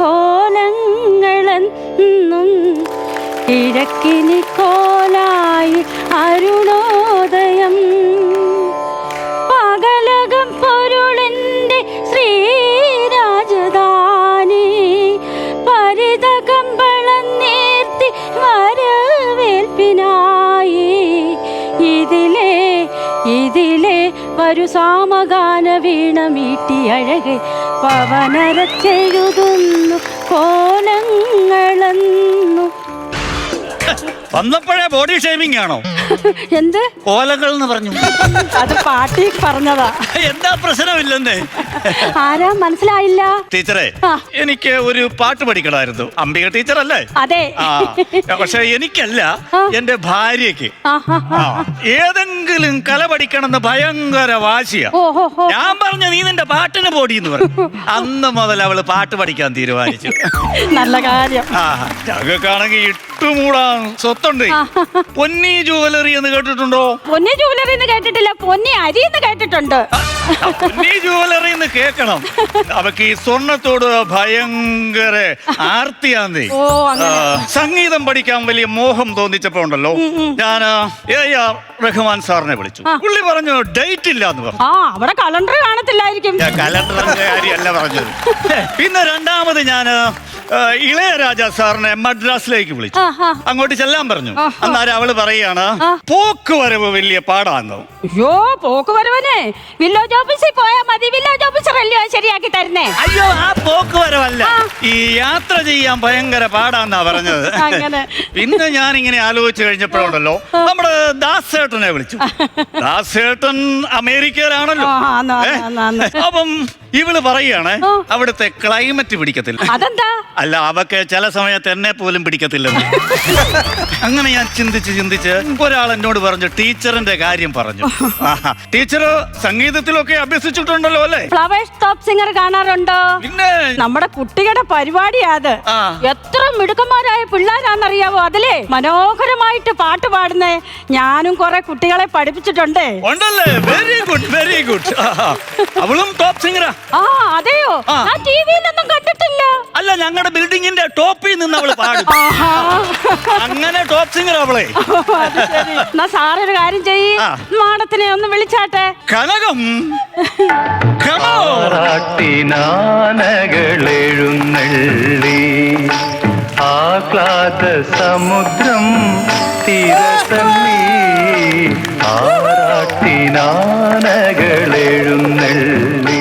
കോലങ്ങളെന്നും കിഴക്കിനി കോലായി അരുണോദയം പകലകം പൊരുളിൻ്റെ ശ്രീരാജധാനി പരിതകമ്പളം നേർത്തി വരവേൽപ്പിനായി ഇതിലെ ഒരു സാമഗാന വീണ മീട്ടി അഴകെ പവനരച്ചെഴുതുന്നു കോലങ്ങളെന്നു. വന്നപ്പോഴേ ബോഡി ഷേമിംഗ് ആണോ? എന്ത് കോലങ്ങൾ എന്ന് പറഞ്ഞു? അത് പാട്ടി പറഞ്ഞതാ. എന്താ പ്രശ്നമില്ലെന്നേ. ആരാ മനസ്സിലായില്ല? ടീച്ചറെ, എനിക്ക് ഒരു പാട്ട് പഠിക്കണമായിരുന്നു. അംബിക ടീച്ചർ അല്ലേ? അതെ. പക്ഷെ എനിക്കല്ല, എന്റെ ഭാര്യക്ക് ഏതെങ്കിലും കല പഠിക്കണമെന്ന് ഭയങ്കര വാശിയാ. ഞാൻ പറഞ്ഞു നീ നിന്റെ പാട്ടിന് പോടിയെന്ന് പറഞ്ഞു. അന്ന് മുതൽ അവള് പാട്ട് പഠിക്കാൻ തീരുമാനിച്ചു. നല്ല കാര്യം. ഞങ്ങൾക്കാണെങ്കിൽ ഇട്ടുമൂടാൻ സ്വത്തുണ്ട്. പൊന്നി ജുവലറി എന്ന് കേട്ടിട്ടുണ്ടോ? പൊന്നി ജുവലറി എന്ന് കേട്ടിട്ടില്ല, പൊന്നി അരി എന്ന് കേട്ടിട്ടുണ്ട്. പൊന്നി ജുവലറി എന്ന് കേൾക്കണം. അവക്ക് ഈ സ്വർണത്തോട് ഭയങ്കര ആർത്തിയാന്നേ. സംഗീതം പഠിക്കാൻ വലിയ മോഹം തോന്നിച്ചപ്പോ ഉണ്ടല്ലോ, ഞാൻ A.R. റഹ്മാൻ സാറിനെ വിളിച്ചു. പുള്ളി പറഞ്ഞു ഡേറ്റ് ഇല്ല എന്ന് പറഞ്ഞു. അവിടെ കലണ്ടർ കാണത്തില്ലായിരിക്കും. കലണ്ടറിന്റെ കാര്യമല്ല പറഞ്ഞത്. പിന്നെ രണ്ടാമത് ഞാൻ ഇളയരാജ സാറിനെ മദ്രാസിലേക്ക് വിളിച്ചു. അങ്ങോട്ട് ചെല്ലാൻ പറഞ്ഞു. അന്നേരം അവള് പറയാണ് പോക്കുവരവ് വലിയ പാടാന്ന്. അയ്യോ, പോക്കുവരവനെ വില്ലേജ് ഓഫീസിൽ പോയാ മതി, വില്ലേജ് ഓഫീസർ അല്ലയോ ശരിയാക്കി തരുന്നേ. അയ്യോ, ആ പോക്കുവരവല്ല, ഈ യാത്ര ചെയ്യാൻ ഭയങ്കര പാടാന്നാ പറഞ്ഞത്. പിന്നെ ഞാൻ ഇങ്ങനെ ആലോചിച്ച് കഴിഞ്ഞപ്പോഴുണ്ടല്ലോ, നമ്മുടെ ദാസേട്ടനെ വിളിച്ചു. ദാസേട്ടൻ അമേരിക്കയിലാണല്ലോ. അപ്പം ഇവള് പറയാണ് അവിടുത്തെ ക്ലൈമറ്റ് പിടിക്കത്തില്ല. അതെന്താ? അല്ല, അവക്ക് ചില സമയത്ത് എന്നെ പോലും പിടിക്കത്തില്ലെന്ന്. അങ്ങനെ ഞാൻ ചിന്തിച്ച് ഒരാൾ എന്നോട് പറഞ്ഞു, ടീച്ചറിന്റെ കാര്യം പറഞ്ഞു. ടീച്ചർ സംഗീതത്തിലൊക്കെ അഭ്യസിച്ചിട്ടുണ്ടല്ലോ അല്ലേ? ഫ്ലവേഴ്സ് ടോപ്പ് സിംഗർ കാണാറുണ്ടോ? പിന്നെ നമ്മുടെ കുട്ടികളുടെ പരിപാടിയാ അത്. എത്ര മിടുക്കന്മാരായ പിള്ളേരാന്നറിയാവോ അതിലെ മനോഹരമായിട്ട് പാട്ട് പാടുന്നേ. ഞാനും കുറെ കുട്ടികളെ പഠിപ്പിച്ചിട്ടുണ്ട്. ഉണ്ടല്ലേ? Very good, very good. അവളും ടോപ്പ് സിംഗറാ? അതെയോ? ടിവിയിലൊന്നും കണ്ടിട്ടില്ല. അല്ല, ഞങ്ങളുടെ ബിൽഡിങ്ങിന്റെ ടോപ്പിൽ നിന്ന് അവള് പാടും. അങ്ങനെ ടോപ്പ് സിംഗർ അവളെ. സാറൊരു കാര്യം ചെയ്യ്, മാഡത്തിനെ ഒന്ന് വിളിച്ചാട്ടെ. കനകം ാനകളെഴുന്നള്ളി ആഹ്ലാദ സമുദ്രം തീരത്തള്ളി ആറാട്ടിനാനകളെഴുന്നള്ളി.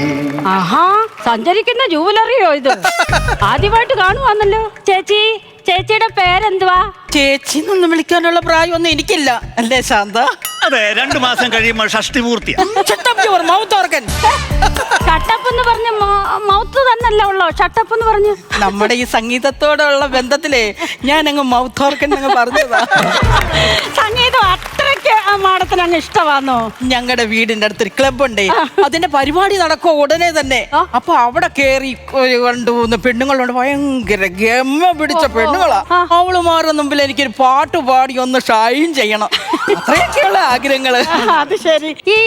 ആഹാ, സഞ്ചരിക്കുന്ന ജുവലറിയോ ഇത്? ആദ്യമായിട്ട് കാണുവാന്നല്ലോ. ചേച്ചിയുടെ പേരെന്തുവാ? ചേച്ചിന്നൊന്നും വിളിക്കാനുള്ള പ്രായമൊന്നും എനിക്കില്ല, അല്ലേ ശാന്ത? അതെ, 2 മാസം കഴിയുമ്പോൾ ഷഷ്ടി പൂർത്തിയാ. ഷട്ടപ്പ് എന്ന് പറഞ്ഞ മൗത്ത് തന്നല്ല ഉള്ളോ? ഷട്ടപ്പ് എന്ന് പറഞ്ഞു. നമ്മുടെ ഈ സംഗീതത്തോടുള്ള ബന്ധത്തിലേ ഞാൻ അങ്ങ് മൗത്ത് ഓർക്കൻ അങ്ങ് പറഞ്ഞതാ. സംഗീതം അത്രയ്ക്ക് മാഡത്തിന് അങ്ങ് ഇഷ്ടമാണോ? ഞങ്ങളുടെ വീടിന്റെ അടുത്തൊരു ക്ലബുണ്ടേ, അതിന്റെ പരിപാടി നടക്കുക ഉടനെ തന്നെ. അപ്പൊ അവിടെ കേറി 2-3 പെണ്ണുങ്ങളുണ്ട്, ഭയങ്കര ഗമ പിടിച്ച പെണ്ണുങ്ങളാ. അവളുമാരുടെ മുമ്പിൽ എനിക്കൊരു പാട്ട് പാടി ഒന്ന് ഷൈൻ ചെയ്യണം, അത്രയൊക്കെയുള്ള ആഗ്രഹങ്ങള്. അത് ശരി. ഈ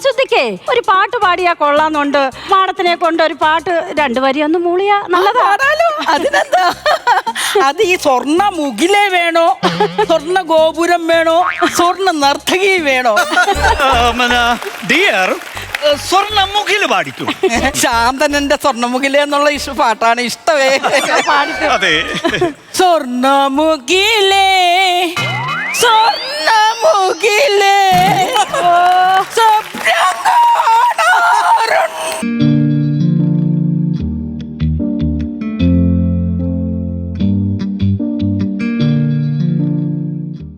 ശുദ്ധിക്ക് ഒരു പാട്ട് പാടിയാ കൊള്ളാന്നുണ്ട്. മാഡത്തിനെ കൊണ്ട് ഒരു പാട്ട് 2 വരി ഒന്ന് മൂളിയാ നല്ലതാണോ? അതിനെന്താ? അത് ഈ സ്വർണ്ണ മുകിലേ വേണോ, സ്വർണ്ണ ഗോപുരം വേണോ, സ്വർണ്ണ നർത്തകി വേണോ? ഡിയർ, സ്വർണ്ണമുഖില് പാടിക്കൂ. ശാന്തനന്റെ സ്വർണ്ണമുഖിലെ എന്നുള്ള പാട്ടാണ് ഇഷ്ടമേ. അതെ. സ്വർണ്ണമുഖിലേ, സ്വർണ്ണമുഖിലേ,